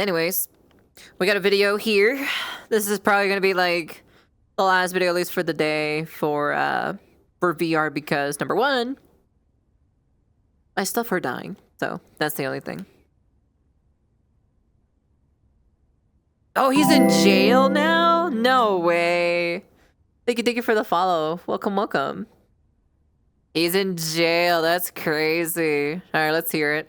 Anyways, we got a video here. This is probably gonna be like the last video, at least for the day, for VR, because number one, my stuff are dying, so that's the only thing. Oh, he's in jail now? No way. Thank you for the follow. Welcome, welcome. He's in jail. That's crazy. All right, let's hear it.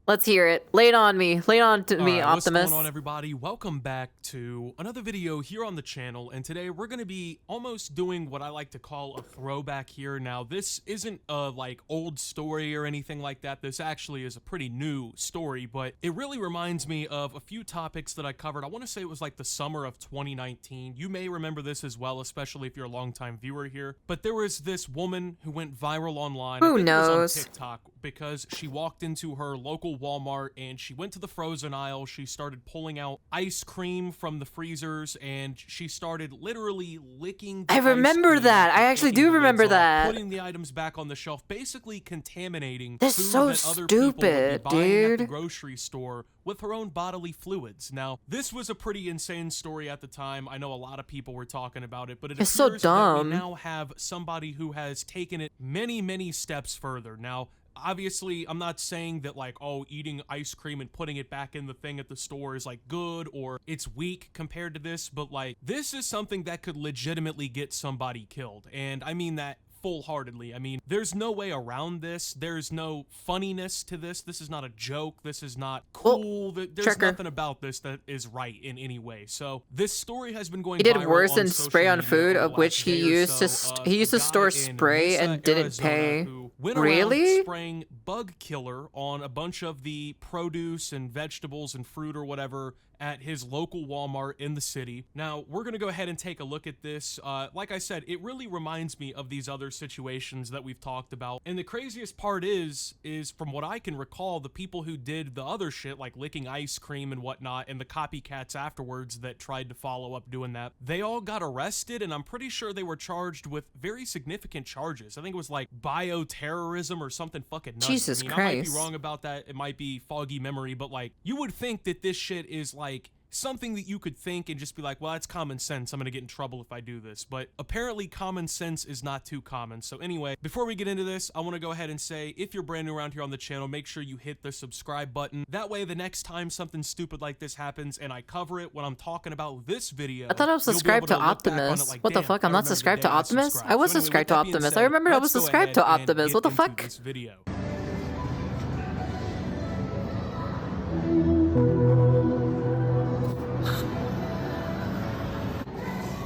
Let's hear it. Lay it on me. Lay it on to me, Optimus. What's going on, everybody? Welcome back to another video here on the channel, and today we're going to be almost doing what I like to call a throwback here. Now, this isn't a like old story or anything like that. This actually is a pretty new story, but it really reminds me of a few topics that I covered. I want to say it was like the summer of 2019. You may remember this as well, especially if you're a longtime viewer here. But there was this woman who went viral online. Who I think knows? It was on TikTok because she walked into her local Walmart and she went to the frozen aisle. She started pulling out ice cream from the freezers and she started literally licking the I remember ice cream, that. I actually do taking the remember lids off, that. putting the items back on the shelf, basically contaminating That's food so that other people would be stupid, buying at the dude. grocery store with her own bodily fluids. Now, this was a pretty insane story at the time. I know a lot of people were talking about it, but it It's so appears that dumb. we now have somebody who has taken it many steps further. Now, obviously, I'm not saying that like, oh, eating ice cream and putting it back in the thing at the store is like good or it's weak compared to this, but like this is something that could legitimately get somebody killed. And I mean that full-heartedly. I mean, there's no way around this. There's no funniness to this. This is not a joke. This is not cool. There's nothing about this that is right in any way. So this story has been going He did viral worse on than social spray on media food, over of the which last he day or used to so. he used to A store guy in spray Mesa, and didn't Arizona, pay. who went Really? around spraying bug killer on a bunch of the produce and vegetables and fruit or whatever at his local Walmart in the city. Now, we're gonna go ahead and take a look at this. Like I said, it really reminds me of these other situations that we've talked about. And the craziest part is from what I can recall, the people who did the other shit, like licking ice cream and whatnot, and the copycats afterwards that tried to follow up doing that, they all got arrested, and I'm pretty sure they were charged with very significant charges. I think it was like bioterrorism or something fucking nuts. Jesus I mean, Christ. I might be wrong about that. It might be foggy memory, but like, you would think that this shit is like something that you could think and just be like, well, that's common sense. I'm gonna get in trouble if I do this. But apparently common sense is not too common. So anyway, before we get into this, I want to go ahead and say, if you're brand new around here on the channel, make sure you hit the subscribe button. That way, the next time something stupid like this happens and I cover it when I'm talking about this video, I thought I was subscribed to Optimus. What the fuck? I'm not subscribed to Optimus? I was subscribed to Optimus. I remember I was subscribed to Optimus. What the fuck? This video.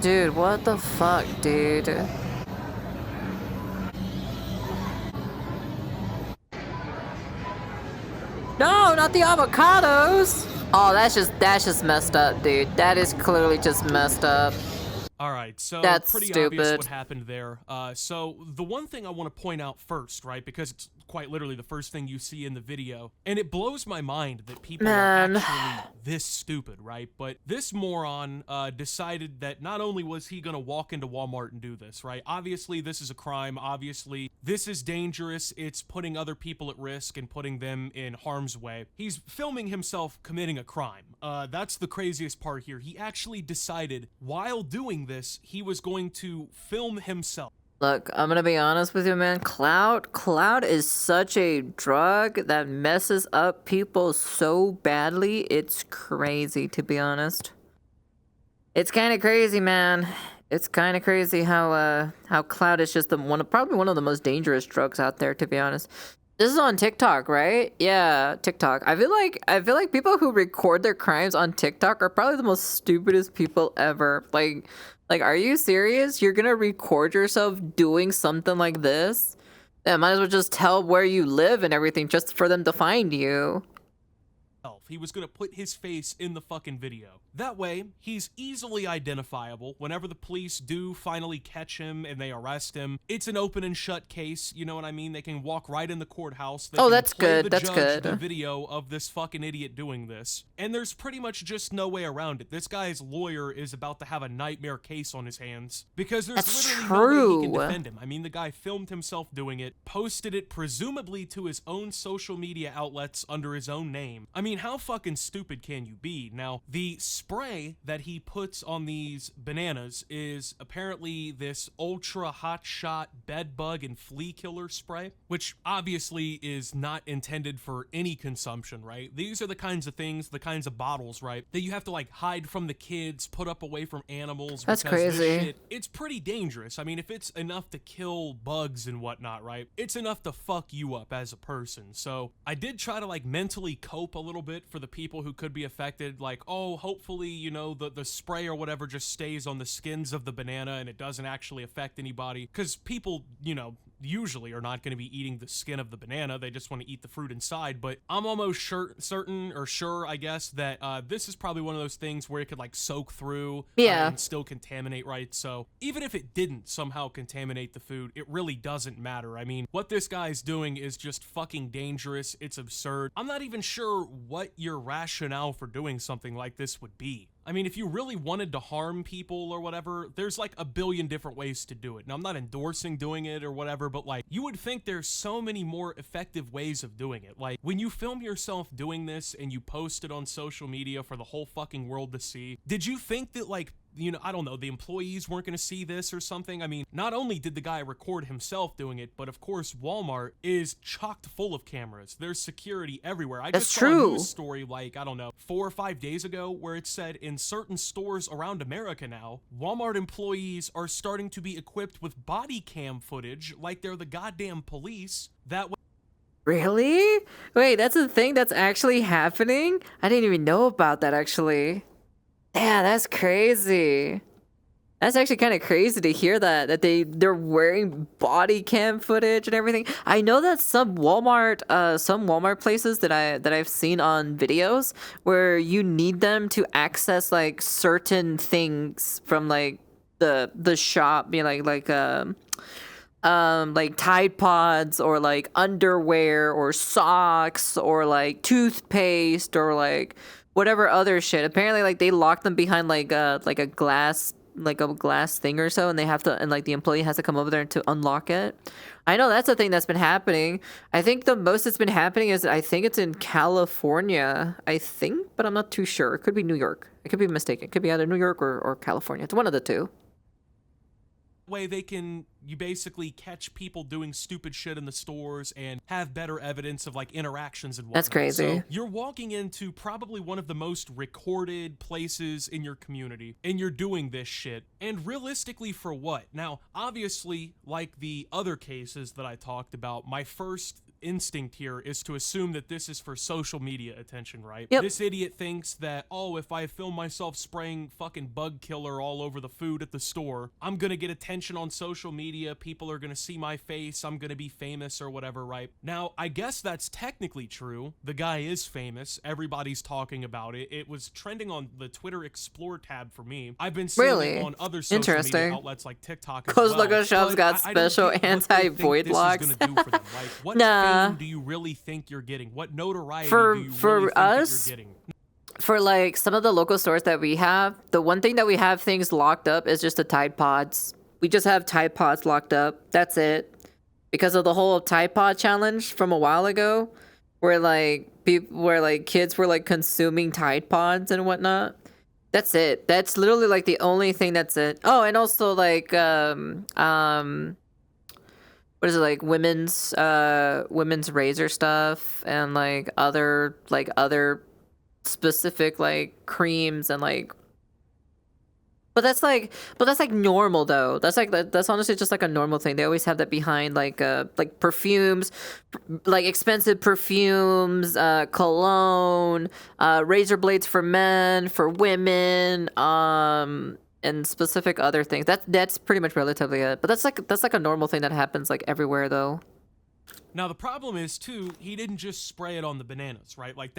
Dude, what the fuck, dude? No, not the avocados! Oh, that's just messed up, dude. That is clearly just messed up. All right, so That's pretty stupid. obvious what happened there. So the one thing I want to point out first, right, because it's quite literally the first thing you see in the video, and it blows my mind that people are actually this stupid, right? But this moron decided that not only was he going to walk into Walmart and do this, right? Obviously, this is a crime. Obviously, this is dangerous. It's putting other people at risk and putting them in harm's way. He's filming himself committing a crime. That's the craziest part here. He actually decided while doing this, he was going to film himself. Look, I'm gonna be honest with you, man. Clout is such a drug that messes up people so badly. It's crazy, to be honest. It's kind of crazy, man. It's kind of crazy how Clout is just probably one of the most dangerous drugs out there, to be honest. This is on TikTok, right? Yeah, TikTok. I feel like people who record their crimes on TikTok are probably the most stupidest people ever. Like, are you serious? You're gonna record yourself doing something like this? Yeah, might as well just tell where you live and everything just for them to find you. He was going to put his face in the fucking video. That way, he's easily identifiable. Whenever the police do finally catch him and they arrest him, it's an open and shut case. You know what I mean? They can walk right in the courthouse. They Oh, can that's play good. the That's judge good. The video of this fucking idiot doing this. And there's pretty much just no way around it. This guy's lawyer is about to have a nightmare case on his hands because there's That's literally no way he can true. defend him. I mean, the guy filmed himself doing it, posted it presumably to his own social media outlets under his own name. I mean, how how fucking stupid can you be? Now, the spray that he puts on these bananas is apparently this ultra hot shot bed bug and flea killer spray, which obviously is not intended for any consumption, right? These are the kinds of things, the kinds of bottles, right, that you have to like hide from the kids, put up away from animals. That's because crazy. This shit, it's pretty dangerous. I mean, if it's enough to kill bugs and whatnot, right, it's enough to fuck you up as a person. So I did try to like mentally cope a little bit for the people who could be affected, like, oh, hopefully, you know, the spray or whatever just stays on the skins of the banana and it doesn't actually affect anybody, because people, you know, usually are not going to be eating the skin of the banana. They just want to eat the fruit inside. But I'm almost sure, I guess, that this is probably one of those things where it could like soak through and still contaminate, right? So even if it didn't somehow contaminate the food, it really doesn't matter. I mean, what this guy's doing is just fucking dangerous. It's absurd. I'm not even sure what your rationale for doing something like this would be. I mean, if you really wanted to harm people or whatever, there's like a billion different ways to do it. Now, I'm not endorsing doing it or whatever, but like, you would think there's so many more effective ways of doing it. Like, when you film yourself doing this and you post it on social media for the whole fucking world to see, did you think that like, you know, I don't know, the employees weren't going to see this or something? I mean, not only did the guy record himself doing it, but of course, Walmart is chocked full of cameras. There's security everywhere. I just saw a news story like, I don't know, 4 or 5 days ago where it said in certain stores around America now, Walmart employees are starting to be equipped with body cam footage like they're the goddamn police. That Really? Wait, that's a thing that's actually happening? I didn't even know about that, actually. Yeah, that's crazy. That's actually kind of crazy to hear that they're wearing body cam footage and everything. I know that some Walmart places that I've seen on videos where you need them to access like certain things from like the shop, you know, like Tide Pods or like underwear or socks or like toothpaste or like whatever other shit. Apparently, like they lock them behind like a glass thing or so, and they have to, and like the employee has to come over there to unlock it. I know that's a thing that's been happening. I think the most that's been happening is, I think it's in California, I think, but I'm not too sure. It could be New York. I could be mistaken. It could be either New York or California. It's one of the two. way you basically catch people doing stupid shit in the stores and have better evidence of like interactions and whatnot. That's crazy. So you're walking into probably one of the most recorded places in your community and you're doing this shit. And realistically, for what? Now, obviously, like the other cases that I talked about, my first instinct here is to assume that this is for social media attention, right? Yep. This idiot thinks that, oh, if I film myself spraying fucking bug killer all over the food at the store, I'm gonna get attention on social media, people are gonna see my face, I'm gonna be famous or whatever, right? Now, I guess that's technically true. The guy is famous, everybody's talking about it. It was trending on the Twitter Explore tab for me. I've been seeing it on other social media outlets like TikTok as well. Logo Shop's got special anti-void locks. What do you fame do you really think you're getting? What notoriety do you really think that you're getting? For like some of the local stores that we have, the one thing that we have things locked up is just the Tide Pods. We just have Tide Pods locked up. That's it. Because of the whole Tide Pod challenge from a while ago, where like kids were like consuming Tide Pods and whatnot. That's it. That's literally like the only thing that's it. Oh, and also like what is it, like women's razor stuff and like other specific like creams and like, but that's like normal though. That's honestly just like a normal thing. They always have that behind like perfumes, like expensive perfumes, cologne, razor blades for men, for women, and specific other things. That's pretty much relatively it. But that's like a normal thing that happens like everywhere though. Now the problem is too, he didn't just spray it on the bananas, right? Like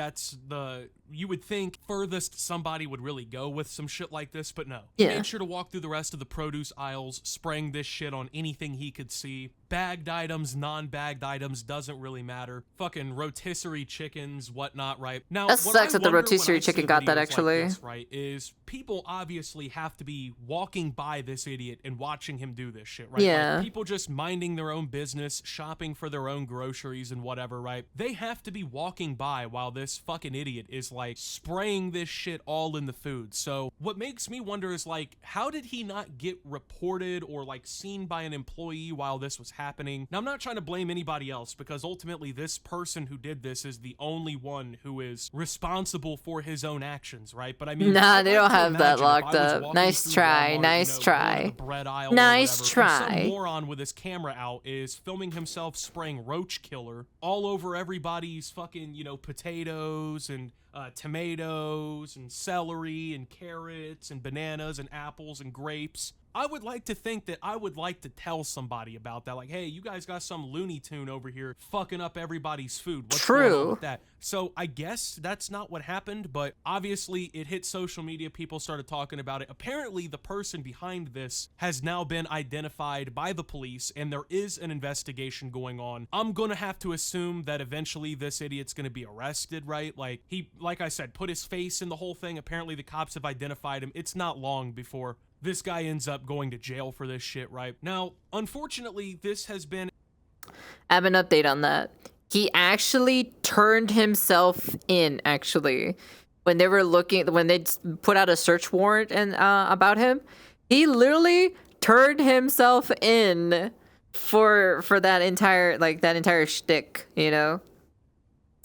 you would think furthest somebody would really go with some shit like this, but no. He made sure to walk through the rest of the produce aisles, spraying this shit on anything he could see. bagged items, non-bagged items, doesn't really matter. Fucking rotisserie chickens, whatnot, right? Now, That what I sucks that the wonder when rotisserie I see chicken got that, videos actually. like this, right, is people obviously have to be walking by this idiot and watching him do this shit, right? Yeah. Like, people just minding their own business, shopping for their own groceries and whatever, right? They have to be walking by while this fucking idiot is like spraying this shit all in the food. So what makes me wonder is like, how did he not get reported or like seen by an employee while this was happening? Now, I'm not trying to blame anybody else, because ultimately this person who did this is the only one who is responsible for his own actions, right? But I mean, Nah, I'd they like don't to have that imagine if I locked was up. walking Nice through try, Walmart, nice going to try. the bread aisle Nice or whatever, try. and some moron with his camera out is filming himself spraying roach killer all over everybody's fucking, potatoes and tomatoes and celery and carrots and bananas and apples and grapes. I would like to think that I would like to tell somebody about that. Like, hey, you guys got some Looney Tune over here fucking up everybody's food. What's going on with that? So I guess that's not what happened, but obviously it hit social media. People started talking about it. Apparently the person behind this has now been identified by the police, and there is an investigation going on. I'm gonna have to assume that eventually this idiot's gonna be arrested, right? Like, he, like I said, put his face in the whole thing. Apparently the cops have identified him. It's not long before this guy ends up going to jail for this shit, right? Now, unfortunately, this has been... I have an update on that. He actually turned himself in, actually. When they were when they put out a search warrant and about him, he literally turned himself in for that entire shtick,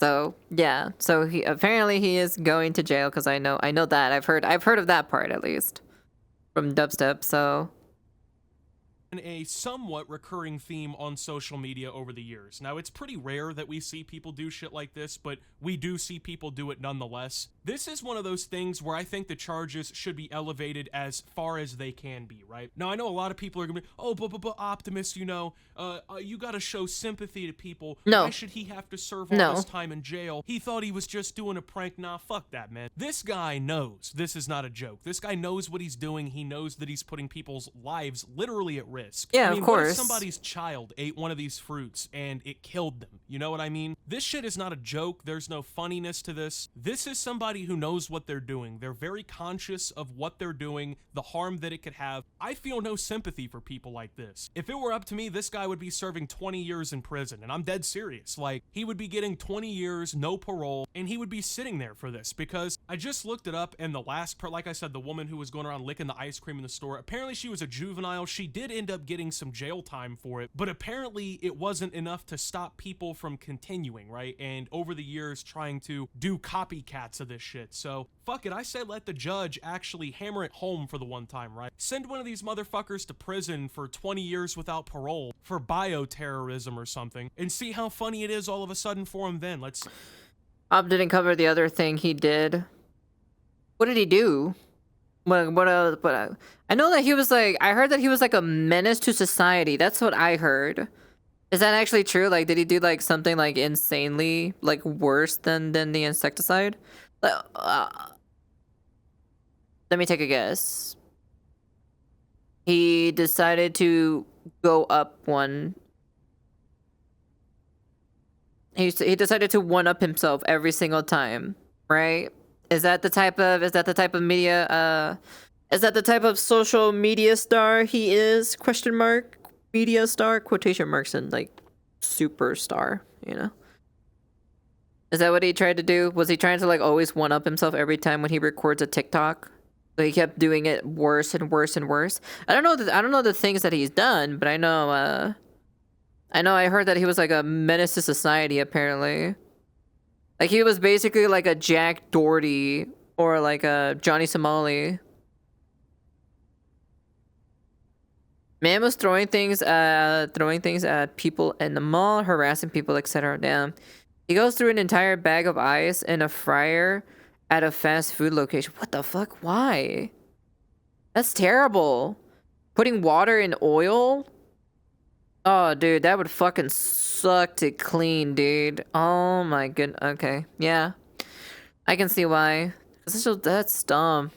So, yeah. So he is going to jail, because I know that. I've heard of that part, at least, from Dubstep, so... a somewhat recurring theme on social media over the years. Now, it's pretty rare that we see people do shit like this, but we do see people do it nonetheless. This is one of those things where I think the charges should be elevated as far as they can be, right? Now, I know a lot of people are gonna be, oh, but Optimus, you gotta show sympathy to people. No. Why should he have to serve all this time in jail? He thought he was just doing a prank. Nah, fuck that, man. This guy knows this is not a joke. This guy knows what he's doing. He knows that he's putting people's lives literally at risk. Yeah, I mean, of course. What if somebody's child ate one of these fruits and it killed them? You know what I mean? This shit is not a joke. There's no funniness to this. This is somebody who knows what they're doing. They're very conscious of what they're doing, the harm that it could have. I feel no sympathy for people like this. If it were up to me, this guy would be serving 20 years in prison, and I'm dead serious. Like, he would be getting 20 years, no parole, and he would be sitting there for this, because I just looked it up, and the last part, like I said, the woman who was going around licking the ice cream in the store, apparently she was a juvenile. She did end up getting some jail time for it, but apparently it wasn't enough to stop people from continuing, right? And over the years trying to do copycats of this shit. So fuck it, I say let the judge actually hammer it home for the one time, right? Send one of these motherfuckers to prison for 20 years without parole for bioterrorism or something, and see how funny it is all of a sudden for him then. Let's... Didn't cover the other thing he did. What did he do? I know that he was like, I heard that he was like a menace to society. That's what I heard. Is that actually true? Like, did he do like something like insanely like worse than the insecticide? Let me take a guess. He decided to go up one. He decided to one up himself every single time, right? Is that the type of media is that the type of social media star he is? Question mark. Media star, quotation marks, and like superstar, Is that what he tried to do? Was he trying to like always one up himself every time when he records a TikTok? So he kept doing it worse and worse and worse. I don't know the things that he's done, but I know I heard that he was like a menace to society, apparently. Like, he was basically like a Jack Doherty or like a Johnny Somali. Man was throwing things at people in the mall, harassing people, etc. Damn. He goes through an entire bag of ice in a fryer at a fast food location. What the fuck? Why? That's terrible. Putting water in oil? Oh, dude, that would fucking suck to clean, dude. Oh my goodness. Okay, yeah. I can see why. That's dumb.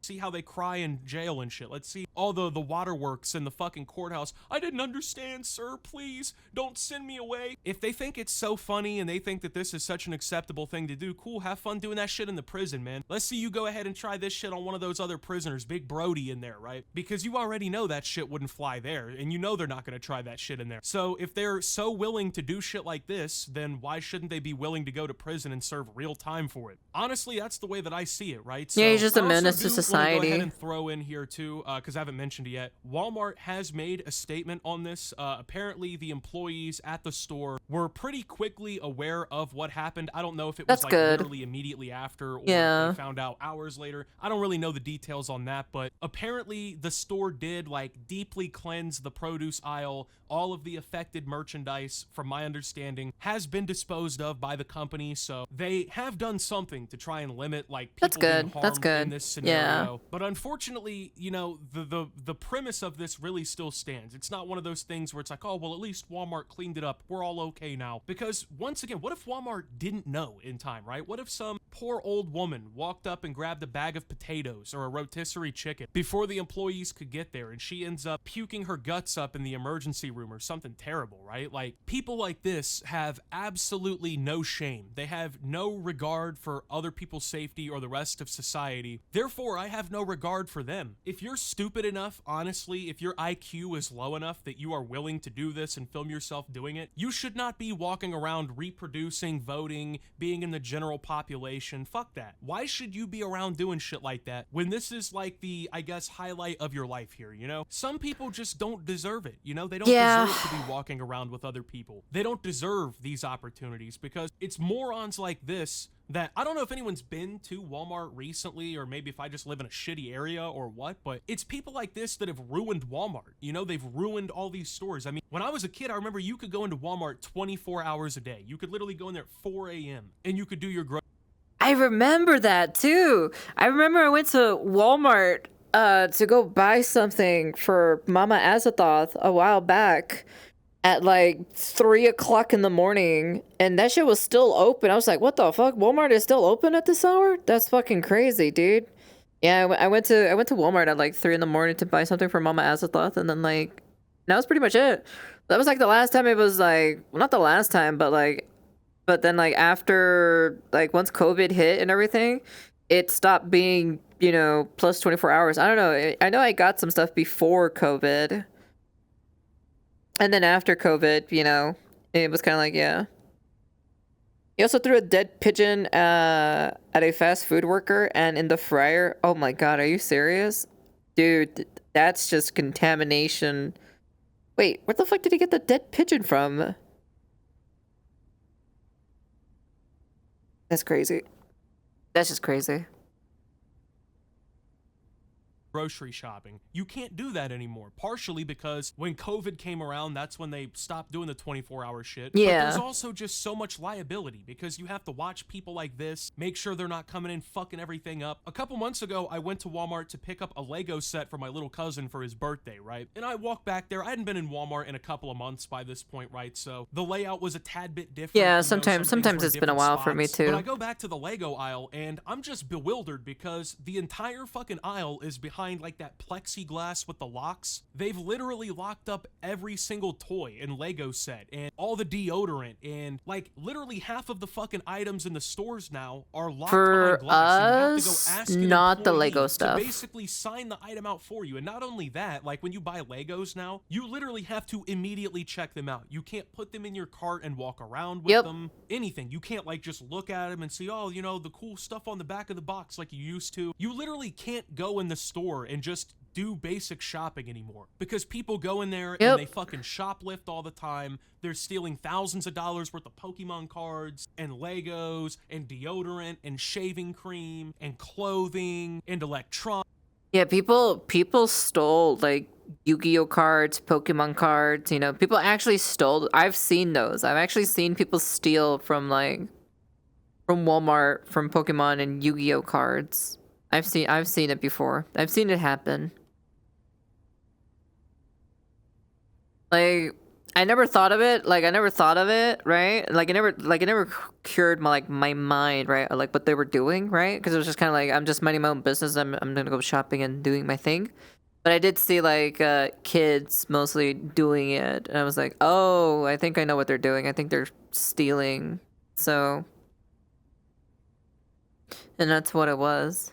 see how they cry in jail and shit. Let's see all the waterworks in the fucking courthouse. I didn't understand, sir. Please don't send me away. If they think it's so funny and they think that this is such an acceptable thing to do, cool, have fun doing that shit in the prison, man. Let's see you go ahead and try this shit on one of those other prisoners, Big Brody in there, right? Because you already know that shit wouldn't fly there, and you know they're not gonna try that shit in there. So if they're so willing to do shit like this, then why shouldn't they be willing to go to prison and serve real time for it? Honestly, that's the way that I see it, right? So Yeah, he's just a I also menace to do wanna society. Go ahead and throw in here too, because I haven't mentioned it yet. Walmart has made a statement on this. Apparently, the employees at the store were pretty quickly aware of what happened. I don't know if it was That's like good. literally immediately after, or Yeah. they found out hours later. I don't really know the details on that, but apparently the store did like deeply cleanse the produce aisle. All of the affected merchandise, from my understanding, has been disposed of by the company, so they have done something to try and limit like people That's good. being harmed That's good. in this scenario. Yeah. But unfortunately, you know, the premise of this really still stands. It's not one of those things where it's like, oh, well, at least Walmart cleaned it up. We're all okay now. Because once again, what if Walmart didn't know in time, right? What if some poor old woman walked up and grabbed a bag of potatoes or a rotisserie chicken before the employees could get there, and she ends up puking her guts up in the emergency room or something terrible, right? Like, people like this have absolutely no shame. They have no regard for other people's safety or the rest of society. Therefore, I have no regard for them. If you're stupid enough, honestly, if your IQ is low enough that you are willing to do this and film yourself doing it, you should not be walking around reproducing, voting, being in the general population. Fuck that. Why should you be around doing shit like that when this is like the, I guess, highlight of your life here, you know? Some people just don't deserve it, you know? They don't deserve to be walking around with other people. They don't deserve these opportunities because it's morons like this that I don't know if anyone's been to Walmart recently, or maybe if I just live in a shitty area or what, but it's people like this that have ruined Walmart. You know, they've ruined all these stores. I mean, when I was a kid, I remember you could go into Walmart 24 hours a day. You could literally go in there at 4 a.m. and you could do your I remember that too. I remember I went to Walmart to go buy something for Mama Azathoth a while back at like 3 o'clock in the morning, and that shit was still open. I was like, what the fuck? Walmart is still open at this hour? That's fucking crazy, dude. Yeah, I went to Walmart at like 3 in the morning to buy something for Mama Azathoth, and then like that was pretty much it. That was like the last time. It was like, well, not the last time, but then like after, like once COVID hit and everything, it stopped being, you know, plus 24 hours. I don't know. I know I got some stuff before COVID. And then after COVID, you know, it was kind of like, yeah. He also threw a dead pigeon at a fast food worker and in the fryer. Oh my god, are you serious? Dude, that's just contamination. Wait, where the fuck did he get the dead pigeon from? That's crazy. That's just crazy. grocery shopping. You can't do that anymore, partially because when COVID came around, that's when they stopped doing the 24-hour shit. Yeah. But there's also just so much liability because you have to watch people like this, make sure they're not coming in fucking everything up. A couple months ago, I went to Walmart to pick up a Lego set for my little cousin for his birthday, right? And I walked back there. I hadn't been in Walmart in a couple of months by this point, right? So the layout was a tad bit different. Yeah, you know, sometimes some things were in it's been a different while for me spots. But too. I go back to the Lego aisle and I'm just bewildered because the entire fucking aisle is behind like that plexiglass with the locks. They've literally locked up every single toy and Lego set and all the deodorant and like literally half of the fucking items in the stores now are locked For behind glass. And you have to go us, ask an not the employee Lego to stuff. basically sign the item out for you. And not only that, like when you buy Legos now, you literally have to immediately check them out. You can't put them in your cart and walk around with Yep. them. Anything. You can't like just look at them and see, oh, you know, the cool stuff on the back of the box like you used to. You literally can't go in the store and just do basic shopping anymore because people go in there Yep. and they fucking shoplift all the time. They're stealing thousands of dollars worth of Pokemon cards and Legos and deodorant and shaving cream and clothing and electronics. Yeah, people stole like Yu-Gi-Oh cards, Pokemon cards, you know, people actually stole. I've seen those. I've actually seen people steal from Walmart from Pokemon and Yu-Gi-Oh cards. I've seen it before. I've seen it happen. Like, I never thought of it. Like I never thought of it, right? Like it never cured my mind, right? Or, like what they were doing, right? Because it was just kind of like I'm just minding my own business. I'm gonna go shopping and doing my thing. But I did see like kids mostly doing it, and I was like, oh, I think I know what they're doing. I think they're stealing. So, and that's what it was.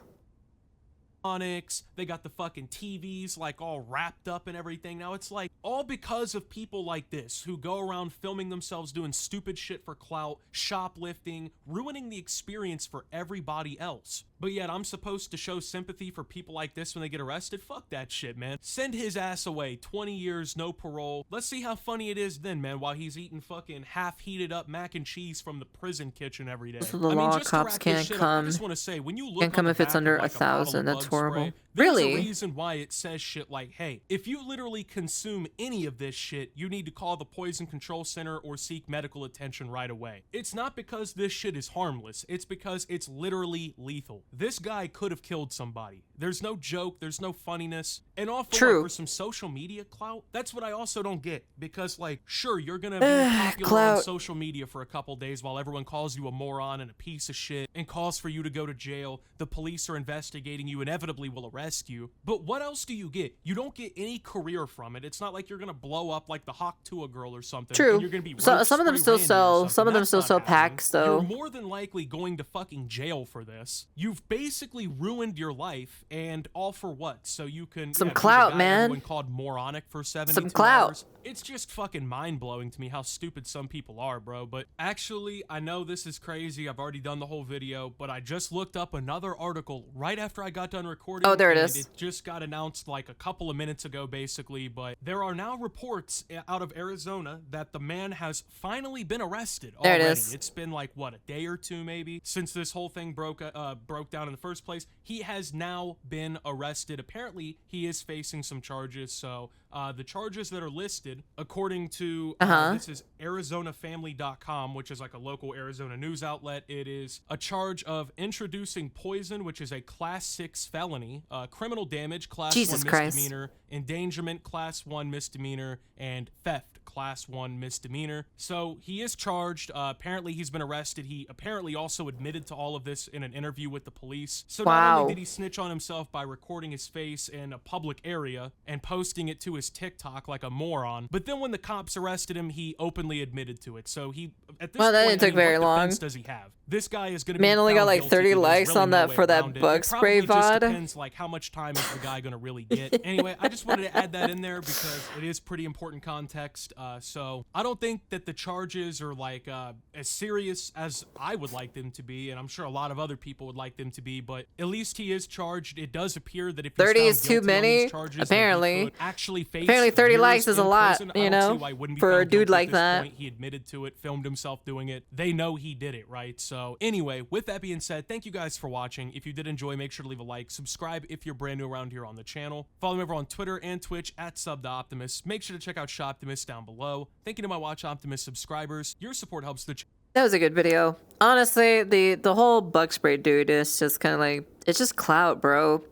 They got the fucking TVs like all wrapped up and everything. Now it's like all because of people like this who go around filming themselves doing stupid shit for clout, shoplifting, ruining the experience for everybody else. But yet I'm supposed to show sympathy for people like this when they get arrested? Fuck that shit, man. Send his ass away. 20 years, no parole. Let's see how funny it is then, man, while he's eating fucking half-heated up mac and cheese from the prison kitchen every day. So the law cops can't come. I just want to say, when you look can't come if it's under 1,000. That's horrible. There's a reason why it says shit like, hey, if you literally consume any of this shit, you need to call the Poison Control Center or seek medical attention right away. It's not because this shit is harmless. It's because it's literally lethal. This guy could have killed somebody. There's no joke. There's no funniness. And all for some social media clout. That's what I also don't get. Because, like, sure, you're gonna be popular on social media for a couple days while everyone calls you a moron and a piece of shit and calls for you to go to jail. The police are investigating you, inevitably will arrest you. But what else do you get? You don't get any career from it. It's not like you're gonna blow up like the Hawk Tuah girl or something. True. And you're gonna be some of them still sell. Some of them still sell packs, though. You're more than likely going to fucking jail for this. You've basically ruined your life, and all for what? So you can some clout, man. Everyone called moronic for 72 some clout. Hours. It's just fucking mind-blowing to me how stupid some people are, bro. But actually, I know this is crazy. I've already done the whole video, but I just looked up another article right after I got done recording. Oh, there it is. It just got announced like a couple of minutes ago, basically. But there are now reports out of Arizona that the man has finally been arrested already. There it is. It's been like, what, a day or two maybe since this whole thing broke down in the first place. He has now been arrested. Apparently, he is facing some charges. So the charges that are listed, according to this is ArizonaFamily.com, which is like a local Arizona news outlet. It is a charge of introducing poison, which is a Class 6 felony, criminal damage, Class 1 misdemeanor, endangerment, Class 1 misdemeanor, and theft, Class 1 misdemeanor. So he is charged. Apparently, he's been arrested. He apparently also admitted to all of this in an interview with the police. So not only did he snitch on himself by recording his face in a public area and posting it to his TikTok like a moron, but then when the cops arrested him, he openly admitted to it. So he, at this point, that didn't take very long. What defense does he have? This guy is going to be man only got like 30 likes on that for that bug spray VOD. Depends like how much time is the guy going to really get. Anyway, I just wanted to add that in there because it is pretty important context. So I don't think that the charges are like as serious as I would like them to be, and I'm sure a lot of other people would like them to be. But at least he is charged. It does appear that if 30 is too many, charges, apparently. Actually, 30 likes is a lot, you know, for a dude like that. He admitted to it, filmed himself doing it. They know he did it, right? So anyway, with that being said, thank you guys for watching. If you did enjoy, make sure to leave a like, subscribe if you're brand new around here on the channel. Follow me over on Twitter and Twitch at SubTheOptimist. Make sure to check out Shoptimist down below. Thank you to my Watch Optimist subscribers. Your support helps the channel. That was a good video. Honestly, the whole bug spray dude is just kind of like, it's just clout, bro.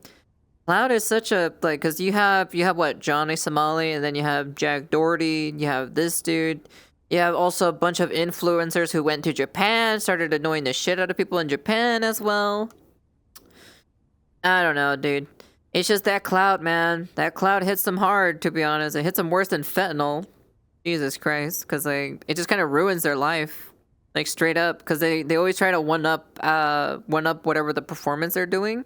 Clout is such a, like, because you have what, Johnny Somali, and then you have Jack Doherty, you have this dude. You have also a bunch of influencers who went to Japan, started annoying the shit out of people in Japan as well. I don't know, dude. It's just that clout, man. That clout hits them hard, to be honest. It hits them worse than fentanyl. Jesus Christ. Because, like, it just kind of ruins their life. Like, straight up. Because they always try to one-up whatever the performance they're doing.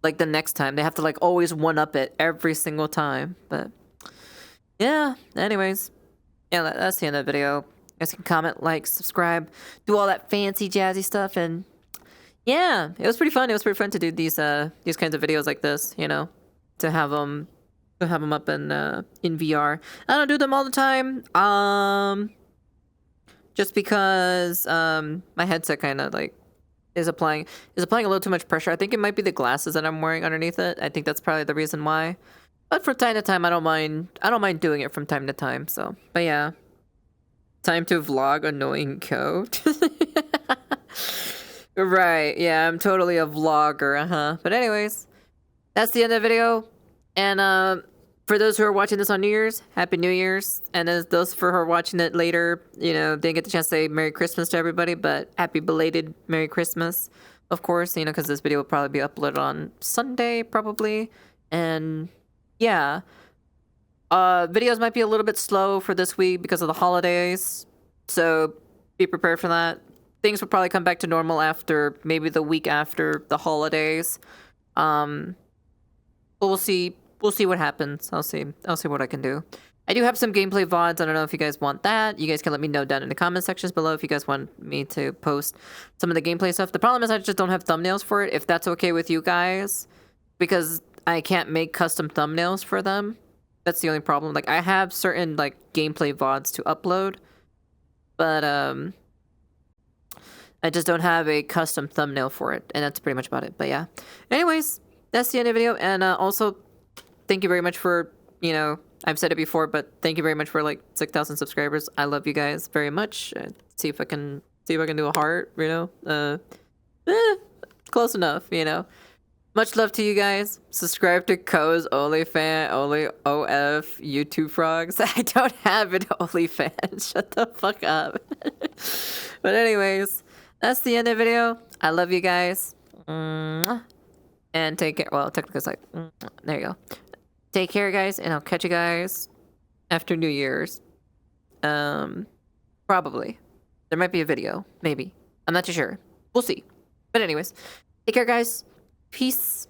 Like, the next time. They have to, like, always one-up it every single time. But, yeah. Anyways. Yeah, that's the end of the video. You guys can comment, like, subscribe, do all that fancy jazzy stuff, and yeah, it was pretty fun. It was pretty fun to do these kinds of videos like this, you know, to have them up in VR. I don't do them all the time, just because my headset kind of like is applying a little too much pressure. I think it might be the glasses that I'm wearing underneath it. I think that's probably the reason why. But from time to time, I don't mind doing it from time to time. So, but yeah, time to vlog annoying code. Right? Yeah, I'm totally a vlogger. But anyways, that's the end of the video. And for those who are watching this on New Year's, Happy New Year's. And as those for who are watching it later, you know, didn't get the chance to say Merry Christmas to everybody, but happy belated Merry Christmas, of course, you know, because this video will probably be uploaded on Sunday, probably. And yeah, videos might be a little bit slow for this week because of the holidays, so be prepared for that. Things will probably come back to normal after maybe the week after the holidays. But we'll see. We'll see what happens. I'll see what I can do. I do have some gameplay VODs. I don't know if you guys want that. You guys can let me know down in the comment sections below if you guys want me to post some of the gameplay stuff. The problem is I just don't have thumbnails for it, if that's okay with you guys, because I can't make custom thumbnails for them. That's the only problem. Like, I have certain, like, gameplay VODs to upload, but, I just don't have a custom thumbnail for it, and that's pretty much about it. But yeah. Anyways, that's the end of the video, and, also, thank you very much for, you know, I've said it before, but thank you very much for, like, 6,000 subscribers. I love you guys very much. See if I can do a heart, you know? Close enough, you know? Much love to you guys. Subscribe to Ko's OnlyFans, only OF YouTube frogs. I don't have an OnlyFans. Shut the fuck up. But anyways, that's the end of the video. I love you guys. And take care. Well, technically it's like, there you go. Take care, guys, and I'll catch you guys after New Year's. Probably. There might be a video. Maybe. I'm not too sure. We'll see. But anyways, take care, guys. Peace.